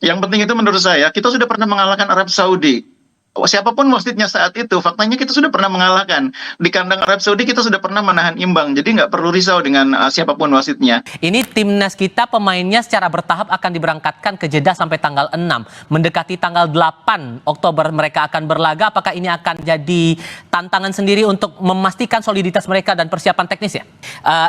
Yang penting itu menurut saya, kita sudah pernah mengalahkan Arab Saudi. Siapapun wasitnya saat itu, faktanya kita sudah pernah mengalahkan. Di kandang Arab Saudi kita sudah pernah menahan imbang, jadi nggak perlu risau dengan siapapun wasitnya. Ini timnas kita pemainnya secara bertahap akan diberangkatkan ke Jeddah sampai tanggal 6. Mendekati tanggal 8 Oktober mereka akan berlaga. Apakah ini akan jadi tantangan sendiri untuk memastikan soliditas mereka dan persiapan teknis ya?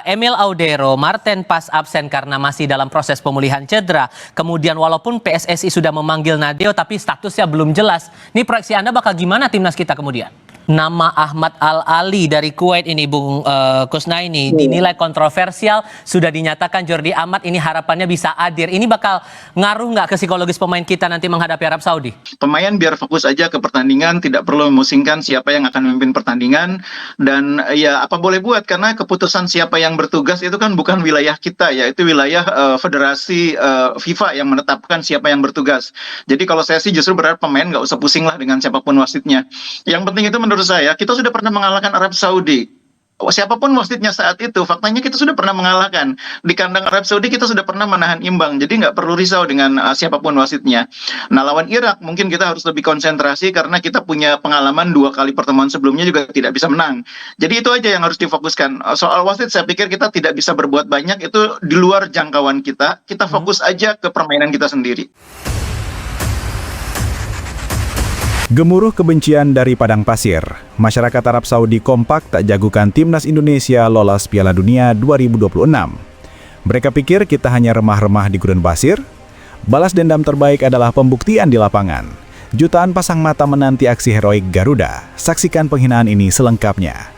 Emil Audero, Marten Pas absen karena masih dalam proses pemulihan cedera. Kemudian walaupun PSSI sudah memanggil Nadeo tapi statusnya belum jelas. Ini proyeksi Anda bakal gimana timnas kita kemudian? Nama Ahmad Al-Ali dari Kuwait ini, Bung Kusnaini, dinilai kontroversial. Sudah dinyatakan Jordi Amat ini harapannya bisa hadir. Ini bakal ngaruh nggak ke psikologis pemain kita nanti menghadapi Arab Saudi? Pemain biar fokus aja ke pertandingan, tidak perlu memusingkan siapa yang akan memimpin pertandingan. Dan ya apa boleh buat, karena keputusan siapa yang bertugas itu kan bukan wilayah kita ya, itu wilayah Federasi FIFA yang menetapkan siapa yang bertugas. Jadi kalau saya sih justru berharap pemain nggak usah pusing lah dengan siapapun wasitnya. Yang penting itu menurut saya, kita sudah pernah mengalahkan Arab Saudi. Siapapun wasitnya saat itu, faktanya kita sudah pernah mengalahkan. Di kandang Arab Saudi kita sudah pernah menahan imbang, jadi nggak perlu risau dengan siapapun wasitnya. Nah, lawan Irak mungkin kita harus lebih konsentrasi karena kita punya pengalaman 2 kali pertemuan sebelumnya juga tidak bisa menang. Jadi itu aja yang harus difokuskan. Soal wasit saya pikir kita tidak bisa berbuat banyak, itu di luar jangkauan kita. Kita fokus aja ke permainan kita sendiri. Gemuruh kebencian dari padang pasir. Masyarakat Arab Saudi kompak tak jagokan timnas Indonesia lolos Piala Dunia 2026. Mereka pikir kita hanya remah-remah di gurun pasir. Balas dendam terbaik adalah pembuktian di lapangan. Jutaan pasang mata menanti aksi heroik Garuda. Saksikan penghinaan ini selengkapnya.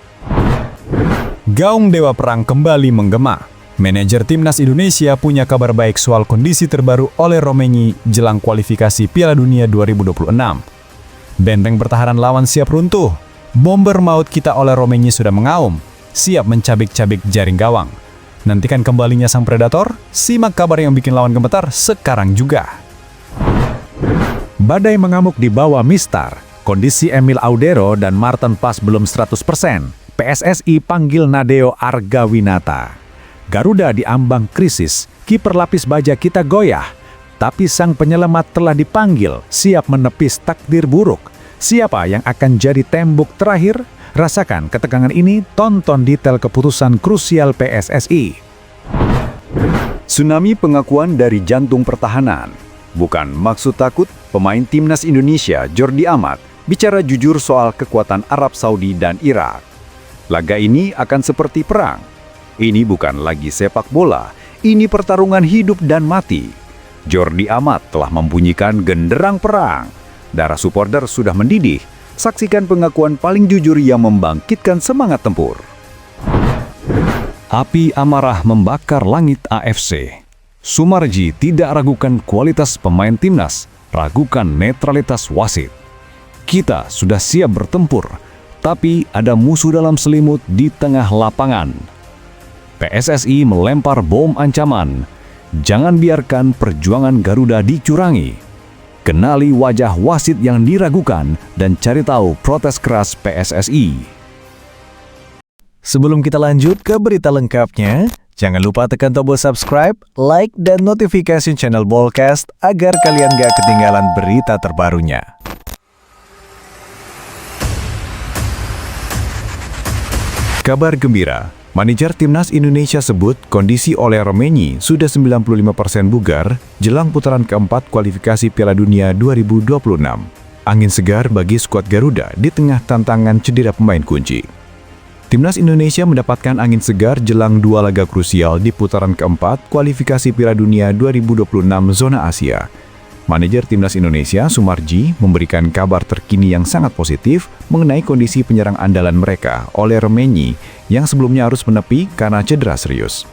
Gaung Dewa Perang kembali menggema. Manajer timnas Indonesia punya kabar baik soal kondisi terbaru oleh Romaini jelang kualifikasi Piala Dunia 2026. Benteng pertahanan lawan siap runtuh. Bomber maut kita oleh Romaini sudah mengaum, siap mencabik-cabik jaring gawang. Nantikan kembalinya sang predator, simak kabar yang bikin lawan gemetar sekarang juga. Badai mengamuk di bawah Mistar. Kondisi Emil Audero dan Marten Pas belum 100%. PSSI panggil Nadeo Argawinata. Garuda diambang krisis, kiper lapis baja kita goyah. Tapi sang penyelamat telah dipanggil, siap menepis takdir buruk. Siapa yang akan jadi tembok terakhir? Rasakan ketegangan ini, tonton detail keputusan krusial PSSI. Tsunami pengakuan dari jantung pertahanan. Bukan maksud takut, pemain timnas Indonesia Jordi Amat bicara jujur soal kekuatan Arab Saudi dan Irak. Laga ini akan seperti perang. Ini bukan lagi sepak bola, ini pertarungan hidup dan mati. Jordi Amat telah membunyikan genderang perang. Darah supporter sudah mendidih. Saksikan pengakuan paling jujur yang membangkitkan semangat tempur. Api amarah membakar langit AFC. Sumarji tidak ragukan kualitas pemain timnas, ragukan netralitas wasit. Kita sudah siap bertempur, tapi ada musuh dalam selimut di tengah lapangan. PSSI melempar bom ancaman. Jangan biarkan perjuangan Garuda dicurangi. Kenali wajah wasit yang diragukan dan cari tahu protes keras PSSI. Sebelum kita lanjut ke berita lengkapnya, jangan lupa tekan tombol subscribe, like, dan notifikasi channel Bolcast agar kalian gak ketinggalan berita terbarunya. Kabar gembira. Manajer Timnas Indonesia sebut kondisi oleh Romaini sudah 95% bugar jelang putaran keempat kualifikasi Piala Dunia 2026. Angin segar bagi skuad Garuda di tengah tantangan cedera pemain kunci. Timnas Indonesia mendapatkan angin segar jelang 2 laga krusial di putaran keempat kualifikasi Piala Dunia 2026 zona Asia. Manajer Timnas Indonesia, Sumarji, memberikan kabar terkini yang sangat positif mengenai kondisi penyerang andalan mereka oleh Romaini yang sebelumnya harus menepi karena cedera serius.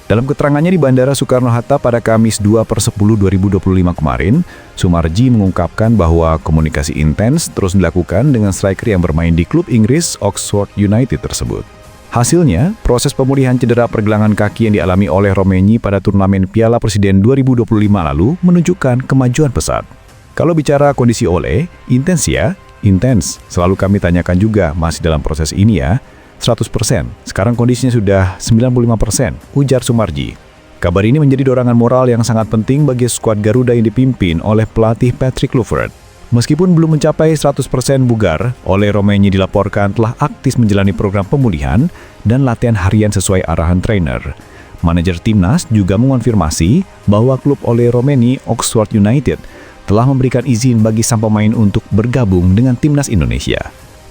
Dalam keterangannya di Bandara Soekarno-Hatta pada Kamis 2/10/2025 kemarin, Sumarji mengungkapkan bahwa komunikasi intens terus dilakukan dengan striker yang bermain di klub Inggris Oxford United tersebut. Hasilnya, proses pemulihan cedera pergelangan kaki yang dialami oleh Romaini pada turnamen Piala Presiden 2025 lalu menunjukkan kemajuan pesat. Kalau bicara kondisi Ole, intens ya? Intens. Selalu kami tanyakan juga, masih dalam proses ini ya? 100%. Sekarang kondisinya sudah 95%, ujar Sumarji. Kabar ini menjadi dorongan moral yang sangat penting bagi skuad Garuda yang dipimpin oleh pelatih Patrick Kluivert. Meskipun belum mencapai 100% bugar, Ole Romagney dilaporkan telah aktif menjalani program pemulihan dan latihan harian sesuai arahan trainer. Manajer timnas juga mengonfirmasi bahwa klub Ole Romagney, Oxford United, telah memberikan izin bagi sang pemain untuk bergabung dengan timnas Indonesia.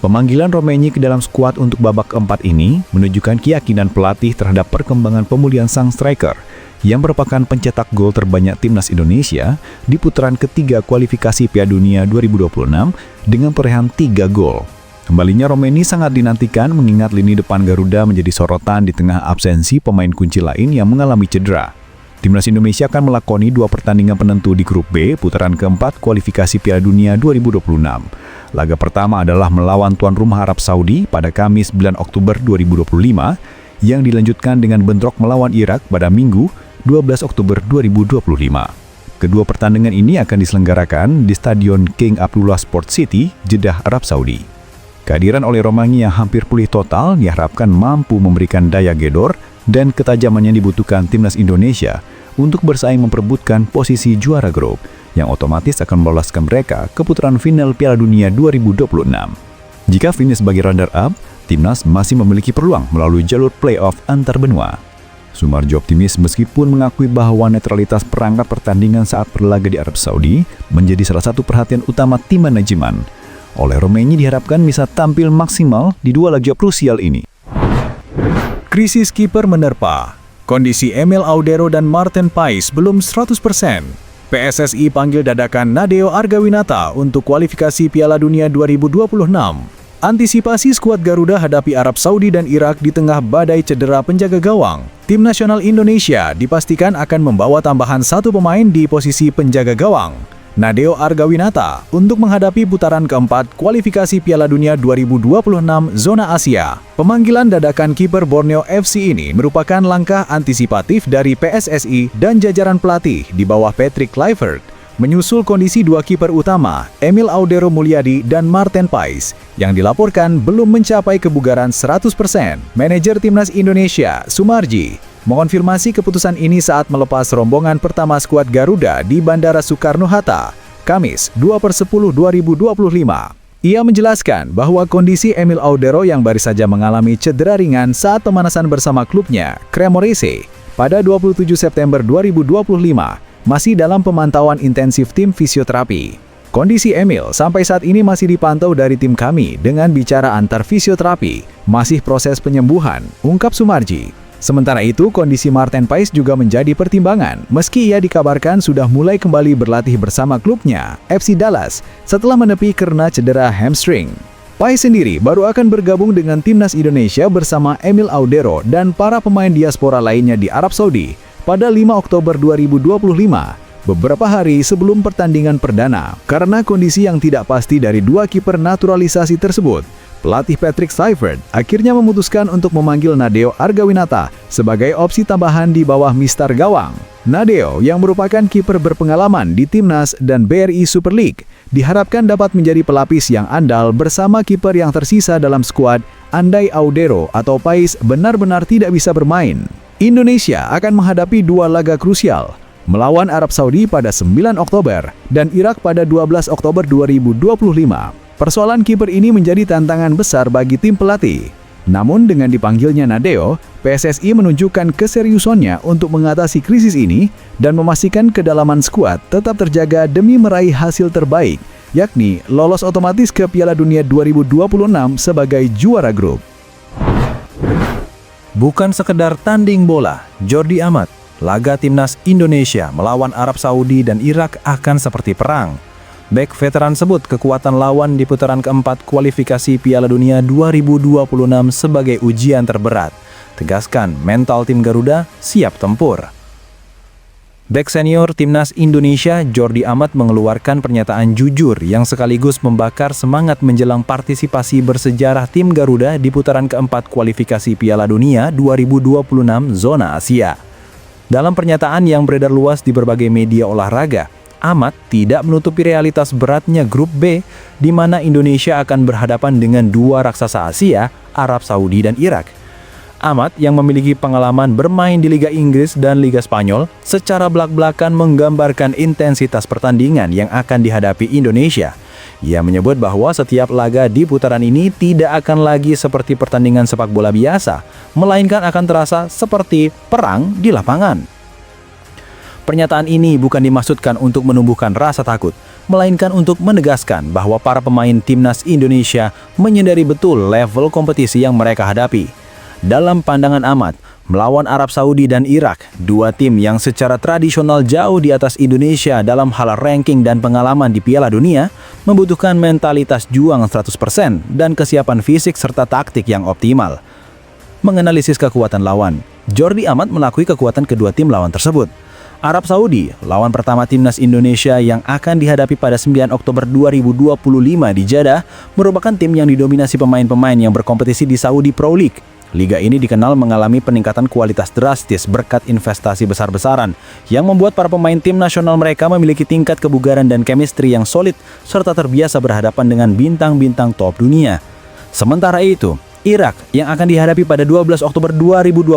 Pemanggilan Romagney ke dalam skuad untuk babak keempat ini menunjukkan keyakinan pelatih terhadap perkembangan pemulihan sang striker yang merupakan pencetak gol terbanyak timnas Indonesia di putaran ketiga kualifikasi Piala Dunia 2026 dengan perolehan 3 gol. Kembalinya Romagney sangat dinantikan mengingat lini depan Garuda menjadi sorotan di tengah absensi pemain kunci lain yang mengalami cedera. Timnas Indonesia akan melakoni 2 pertandingan penentu di grup B putaran keempat kualifikasi Piala Dunia 2026. Laga pertama adalah melawan tuan rumah Arab Saudi pada Kamis 9 Oktober 2025 yang dilanjutkan dengan bentrok melawan Irak pada Minggu 12 Oktober 2025. Kedua pertandingan ini akan diselenggarakan di Stadion King Abdullah Sport City, Jeddah, Arab Saudi. Kehadiran Ole Romagney yang hampir pulih total diharapkan mampu memberikan daya gedor dan ketajaman yang dibutuhkan timnas Indonesia untuk bersaing memperebutkan posisi juara grup yang otomatis akan meloloskan mereka ke putaran final Piala Dunia 2026. Jika finish sebagai runner-up, timnas masih memiliki peluang melalui jalur playoff antar benua. Sumarjo optimis meskipun mengakui bahwa netralitas perangkat pertandingan saat berlaga di Arab Saudi menjadi salah satu perhatian utama tim manajemen. Ole Romagney diharapkan bisa tampil maksimal di 2 laga krusial ini. Krisis kiper menerpa. Kondisi Emil Audero dan Marten Pais belum 100%. PSSI panggil dadakan Nadeo Argawinata untuk kualifikasi Piala Dunia 2026. Antisipasi skuad Garuda hadapi Arab Saudi dan Irak di tengah badai cedera penjaga gawang. Tim nasional Indonesia dipastikan akan membawa tambahan 1 pemain di posisi penjaga gawang, Nadeo Argawinata, untuk menghadapi putaran keempat kualifikasi Piala Dunia 2026 zona Asia. Pemanggilan dadakan kiper Borneo FC ini merupakan langkah antisipatif dari PSSI dan jajaran pelatih di bawah Patrick Kluivert, menyusul kondisi 2 kiper utama, Emil Audero Mulyadi dan Marten Pais, yang dilaporkan belum mencapai kebugaran 100%. Manajer Timnas Indonesia, Sumarji, mengonfirmasi keputusan ini saat melepas rombongan pertama skuad Garuda di Bandara Soekarno-Hatta, Kamis 2/10/2025. Ia menjelaskan bahwa kondisi Emil Audero yang baru saja mengalami cedera ringan saat pemanasan bersama klubnya, Cremonese, pada 27 September 2025, masih dalam pemantauan intensif tim fisioterapi. Kondisi Emil sampai saat ini masih dipantau dari tim kami dengan bicara antar fisioterapi, masih proses penyembuhan, ungkap Sumarji. Sementara itu, kondisi Marten Pais juga menjadi pertimbangan, meski ia dikabarkan sudah mulai kembali berlatih bersama klubnya, FC Dallas, setelah menepi karena cedera hamstring. Pais sendiri baru akan bergabung dengan timnas Indonesia bersama Emil Audero dan para pemain diaspora lainnya di Arab Saudi pada 5 Oktober 2025, beberapa hari sebelum pertandingan perdana. Karena kondisi yang tidak pasti dari 2 kiper naturalisasi tersebut, pelatih Patrick Kluivert akhirnya memutuskan untuk memanggil Nadeo Argawinata sebagai opsi tambahan di bawah Mister Gawang. Nadeo, yang merupakan kiper berpengalaman di Timnas dan BRI Super League, diharapkan dapat menjadi pelapis yang andal bersama kiper yang tersisa dalam skuad andai Audero atau Pais benar-benar tidak bisa bermain. Indonesia akan menghadapi 2 laga krusial, melawan Arab Saudi pada 9 Oktober dan Irak pada 12 Oktober 2025. Persoalan kiper ini menjadi tantangan besar bagi tim pelatih. Namun dengan dipanggilnya Nadeo, PSSI menunjukkan keseriusannya untuk mengatasi krisis ini dan memastikan kedalaman skuad tetap terjaga demi meraih hasil terbaik, yakni lolos otomatis ke Piala Dunia 2026 sebagai juara grup. Bukan sekedar tanding bola, Jordi Amat, laga timnas Indonesia melawan Arab Saudi dan Irak akan seperti perang. Bek veteran sebut kekuatan lawan di putaran keempat kualifikasi Piala Dunia 2026 sebagai ujian terberat. Tegaskan mental tim Garuda siap tempur. Bek senior timnas Indonesia Jordi Amat mengeluarkan pernyataan jujur yang sekaligus membakar semangat menjelang partisipasi bersejarah tim Garuda di putaran keempat kualifikasi Piala Dunia 2026 zona Asia. Dalam pernyataan yang beredar luas di berbagai media olahraga, Amat tidak menutupi realitas beratnya grup B, di mana Indonesia akan berhadapan dengan 2 raksasa Asia, Arab Saudi dan Irak. Ahmad yang memiliki pengalaman bermain di Liga Inggris dan Liga Spanyol secara belak-belakan menggambarkan intensitas pertandingan yang akan dihadapi Indonesia. Ia menyebut bahwa setiap laga di putaran ini tidak akan lagi seperti pertandingan sepak bola biasa, melainkan akan terasa seperti perang di lapangan. Pernyataan ini bukan dimaksudkan untuk menumbuhkan rasa takut, melainkan untuk menegaskan bahwa para pemain timnas Indonesia menyadari betul level kompetisi yang mereka hadapi. Dalam pandangan Ahmad, melawan Arab Saudi dan Irak, dua tim yang secara tradisional jauh di atas Indonesia dalam hal ranking dan pengalaman di Piala Dunia, membutuhkan mentalitas juang 100% dan kesiapan fisik serta taktik yang optimal. Menganalisis kekuatan lawan, Jordi Amat mengakui kekuatan kedua tim lawan tersebut. Arab Saudi, lawan pertama timnas Indonesia yang akan dihadapi pada 9 Oktober 2025 di Jeddah, merupakan tim yang didominasi pemain-pemain yang berkompetisi di Saudi Pro League. Liga ini dikenal mengalami peningkatan kualitas drastis berkat investasi besar-besaran yang membuat para pemain tim nasional mereka memiliki tingkat kebugaran dan chemistry yang solid serta terbiasa berhadapan dengan bintang-bintang top dunia. Sementara itu, Irak yang akan dihadapi pada 12 Oktober 2025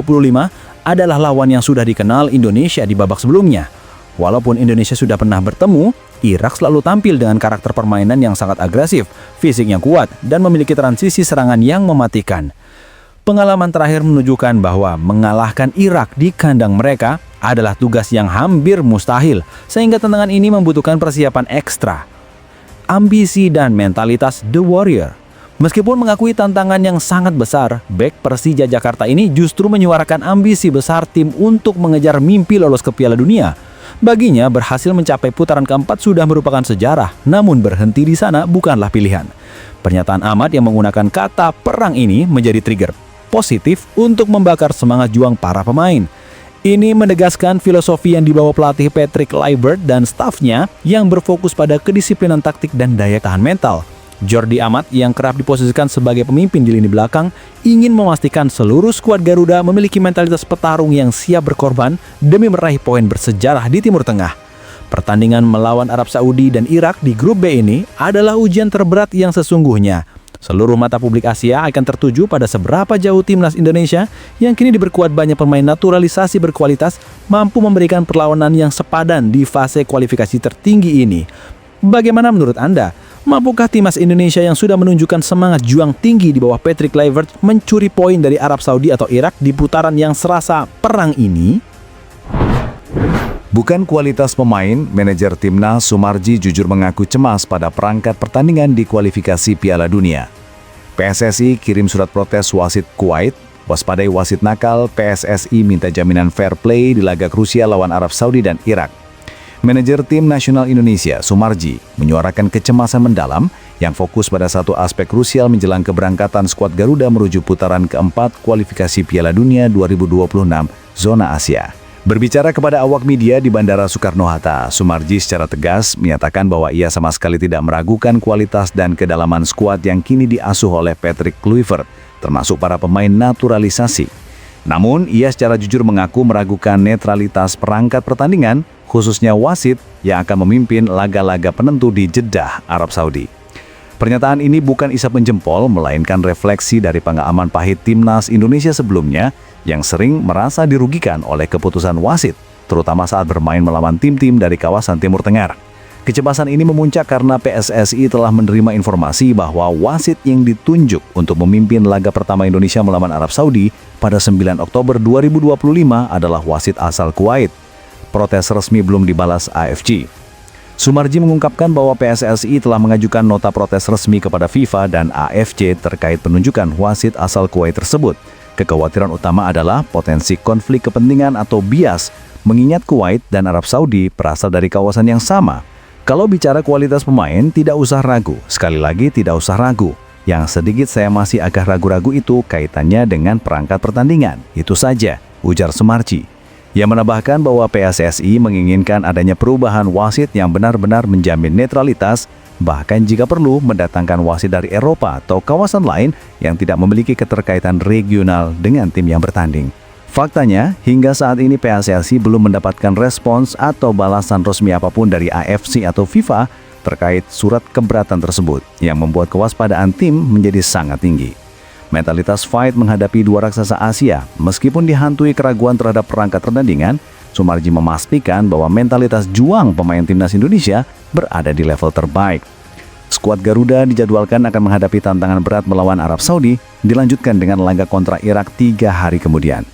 adalah lawan yang sudah dikenal Indonesia di babak sebelumnya. Walaupun Indonesia sudah pernah bertemu, Irak selalu tampil dengan karakter permainan yang sangat agresif, fisik yang kuat, dan memiliki transisi serangan yang mematikan. Pengalaman terakhir menunjukkan bahwa mengalahkan Irak di kandang mereka adalah tugas yang hampir mustahil, sehingga tantangan ini membutuhkan persiapan ekstra. Ambisi dan mentalitas The Warrior. Meskipun mengakui tantangan yang sangat besar, bek Persija Jakarta ini justru menyuarakan ambisi besar tim untuk mengejar mimpi lolos ke Piala Dunia. Baginya, berhasil mencapai putaran keempat sudah merupakan sejarah, namun berhenti di sana bukanlah pilihan. Pernyataan Ahmad yang menggunakan kata perang ini menjadi trigger positif untuk membakar semangat juang para pemain. Ini menegaskan filosofi yang dibawa pelatih Patrick Kluivert dan stafnya yang berfokus pada kedisiplinan taktik dan daya tahan mental. Jordi Amat yang kerap diposisikan sebagai pemimpin di lini belakang ingin memastikan seluruh skuad Garuda memiliki mentalitas petarung yang siap berkorban demi meraih poin bersejarah di Timur Tengah. Pertandingan melawan Arab Saudi dan Irak di grup B ini adalah ujian terberat yang sesungguhnya. Seluruh mata publik Asia akan tertuju pada seberapa jauh timnas Indonesia yang kini diperkuat banyak pemain naturalisasi berkualitas mampu memberikan perlawanan yang sepadan di fase kualifikasi tertinggi ini. Bagaimana menurut Anda? Mampukah timnas Indonesia yang sudah menunjukkan semangat juang tinggi di bawah Patrick Kluivert mencuri poin dari Arab Saudi atau Irak di putaran yang serasa perang ini? Bukan kualitas pemain, manajer timnas Sumarji jujur mengaku cemas pada perangkat pertandingan di kualifikasi Piala Dunia. PSSI kirim surat protes wasit Kuwait, waspadai wasit nakal, PSSI minta jaminan fair play di laga krusial lawan Arab Saudi dan Irak. Manajer tim nasional Indonesia, Sumarji, menyuarakan kecemasan mendalam yang fokus pada satu aspek krusial menjelang keberangkatan skuad Garuda menuju putaran keempat kualifikasi Piala Dunia 2026 zona Asia. Berbicara kepada awak media di Bandara Soekarno-Hatta, Sumarji secara tegas menyatakan bahwa ia sama sekali tidak meragukan kualitas dan kedalaman skuad yang kini diasuh oleh Patrick Kluivert, termasuk para pemain naturalisasi. Namun, ia secara jujur mengaku meragukan netralitas perangkat pertandingan, khususnya wasit yang akan memimpin laga-laga penentu di Jeddah, Arab Saudi. Pernyataan ini bukan isap menjempol, melainkan refleksi dari pengalaman pahit timnas Indonesia sebelumnya yang sering merasa dirugikan oleh keputusan wasit, terutama saat bermain melawan tim-tim dari kawasan Timur Tengah. Kecemasan ini memuncak karena PSSI telah menerima informasi bahwa wasit yang ditunjuk untuk memimpin laga pertama Indonesia melawan Arab Saudi pada 9 Oktober 2025 adalah wasit asal Kuwait. Protes resmi belum dibalas AFC. Sumarji mengungkapkan bahwa PSSI telah mengajukan nota protes resmi kepada FIFA dan AFC terkait penunjukan wasit asal Kuwait tersebut. Kekhawatiran utama adalah potensi konflik kepentingan atau bias, mengingat Kuwait dan Arab Saudi berasal dari kawasan yang sama. Kalau bicara kualitas pemain, tidak usah ragu. Sekali lagi, tidak usah ragu. Yang sedikit saya masih agak ragu-ragu itu kaitannya dengan perangkat pertandingan. Itu saja, ujar Sumarji. Ia menambahkan bahwa PSSI menginginkan adanya perubahan wasit yang benar-benar menjamin netralitas, bahkan jika perlu mendatangkan wasit dari Eropa atau kawasan lain yang tidak memiliki keterkaitan regional dengan tim yang bertanding. Faktanya, hingga saat ini PSSI belum mendapatkan respons atau balasan resmi apapun dari AFC atau FIFA terkait surat keberatan tersebut, yang membuat kewaspadaan tim menjadi sangat tinggi. Mentalitas fight menghadapi dua raksasa Asia, meskipun dihantui keraguan terhadap perangkat pertandingan, Sumarji memastikan bahwa mentalitas juang pemain timnas Indonesia berada di level terbaik. Skuad Garuda dijadwalkan akan menghadapi tantangan berat melawan Arab Saudi, dilanjutkan dengan laga kontra Irak 3 hari kemudian.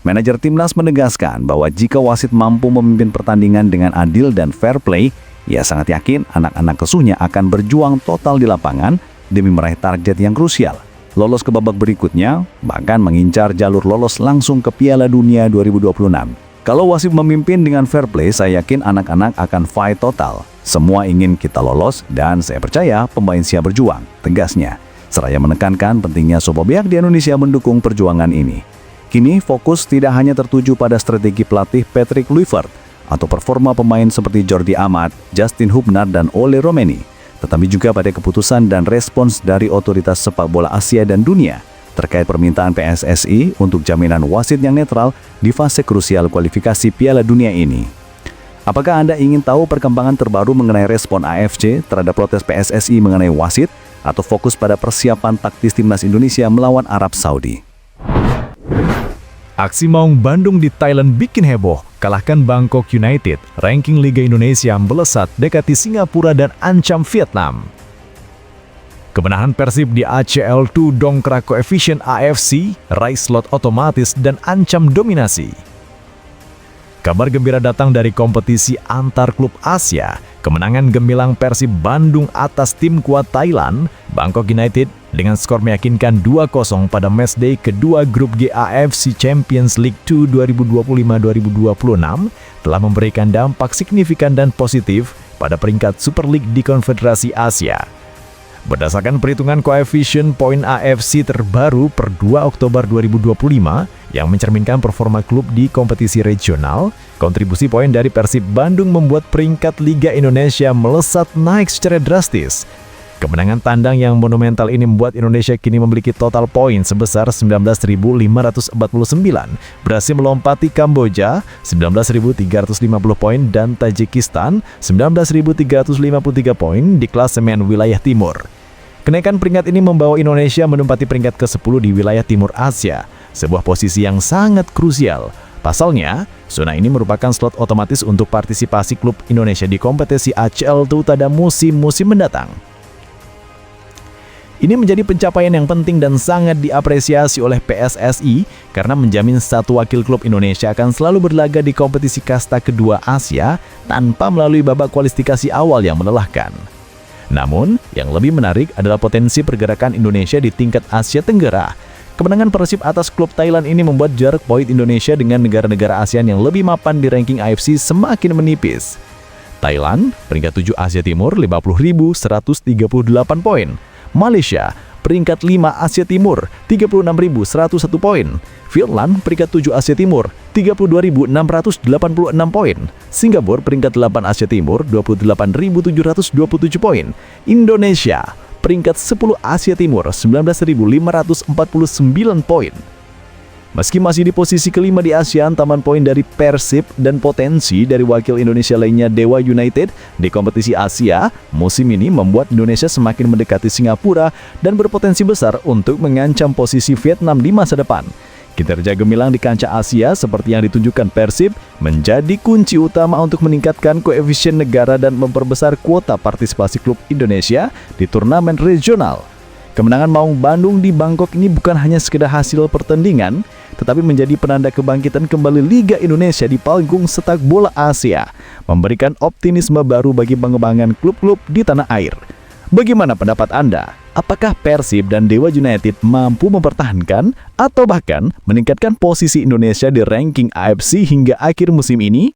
Manajer timnas menegaskan bahwa jika wasit mampu memimpin pertandingan dengan adil dan fair play, ia sangat yakin anak-anak kesuhnya akan berjuang total di lapangan demi meraih target yang krusial, lolos ke babak berikutnya, bahkan mengincar jalur lolos langsung ke Piala Dunia 2026. Kalau wasit memimpin dengan fair play, saya yakin anak-anak akan fight total. Semua ingin kita lolos dan saya percaya pemain siap berjuang, tegasnya. Seraya menekankan pentingnya semua pihak di Indonesia mendukung perjuangan ini. Kini fokus tidak hanya tertuju pada strategi pelatih Patrick Kluivert atau performa pemain seperti Jordi Amat, Justin Hubner, dan Ole Romeni, tetapi juga pada keputusan dan respons dari otoritas sepak bola Asia dan dunia terkait permintaan PSSI untuk jaminan wasit yang netral di fase krusial kualifikasi Piala Dunia ini. Apakah Anda ingin tahu perkembangan terbaru mengenai respon AFC terhadap protes PSSI mengenai wasit atau fokus pada persiapan taktis timnas Indonesia melawan Arab Saudi? Aksi Maung Bandung di Thailand bikin heboh, kalahkan Bangkok United, ranking Liga Indonesia melesat dekati Singapura dan ancam Vietnam. Kemenangan Persib di ACL2 dongkrak koefisien AFC, raih slot otomatis dan ancam dominasi. Kabar gembira datang dari kompetisi antar klub Asia. Kemenangan gemilang Persib Bandung atas tim kuat Thailand, Bangkok United, dengan skor meyakinkan 2-0 pada matchday kedua grup G AFC Champions League 2 2025-2026 telah memberikan dampak signifikan dan positif pada peringkat Super League di Konfederasi Asia. Berdasarkan perhitungan koefisien poin AFC terbaru per 2 Oktober 2025 yang mencerminkan performa klub di kompetisi regional, kontribusi poin dari Persib Bandung membuat peringkat Liga Indonesia melesat naik secara drastis. Kemenangan tandang yang monumental ini membuat Indonesia kini memiliki total poin sebesar 19.549, berhasil melompati Kamboja 19.350 poin dan Tajikistan 19.353 poin di klasemen wilayah timur. Kenaikan peringkat ini membawa Indonesia menempati peringkat ke-10 di wilayah timur Asia, sebuah posisi yang sangat krusial. Pasalnya, zona ini merupakan slot otomatis untuk partisipasi klub Indonesia di kompetisi ACL2 pada musim-musim mendatang. Ini menjadi pencapaian yang penting dan sangat diapresiasi oleh PSSI karena menjamin satu wakil klub Indonesia akan selalu berlaga di kompetisi kasta kedua Asia tanpa melalui babak kualifikasi awal yang melelahkan. Namun, yang lebih menarik adalah potensi pergerakan Indonesia di tingkat Asia Tenggara. Kemenangan Persib atas klub Thailand ini membuat jarak poin Indonesia dengan negara-negara ASEAN yang lebih mapan di ranking AFC semakin menipis. Thailand, peringkat 7 Asia Timur, 50.138 poin. Malaysia, peringkat 5 Asia Timur, 36.101 poin. Finland, peringkat 7 Asia Timur, 32.686 poin. Singapura, peringkat 8 Asia Timur, 28.727 poin. Indonesia, peringkat 10 Asia Timur, 19.549 poin. Meski masih di posisi kelima di ASEAN, taman poin dari Persib dan potensi dari wakil Indonesia lainnya Dewa United di kompetisi Asia musim ini membuat Indonesia semakin mendekati Singapura dan berpotensi besar untuk mengancam posisi Vietnam di masa depan. Kinerja gemilang di kancah Asia seperti yang ditunjukkan Persib menjadi kunci utama untuk meningkatkan koefisien negara dan memperbesar kuota partisipasi klub Indonesia di turnamen regional. Kemenangan Maung Bandung di Bangkok ini bukan hanya sekedar hasil pertandingan, tetapi menjadi penanda kebangkitan kembali Liga Indonesia di panggung sepak bola Asia, memberikan optimisme baru bagi pengembangan klub-klub di tanah air. Bagaimana pendapat Anda? Apakah Persib dan Dewa United mampu mempertahankan atau bahkan meningkatkan posisi Indonesia di ranking AFC hingga akhir musim ini?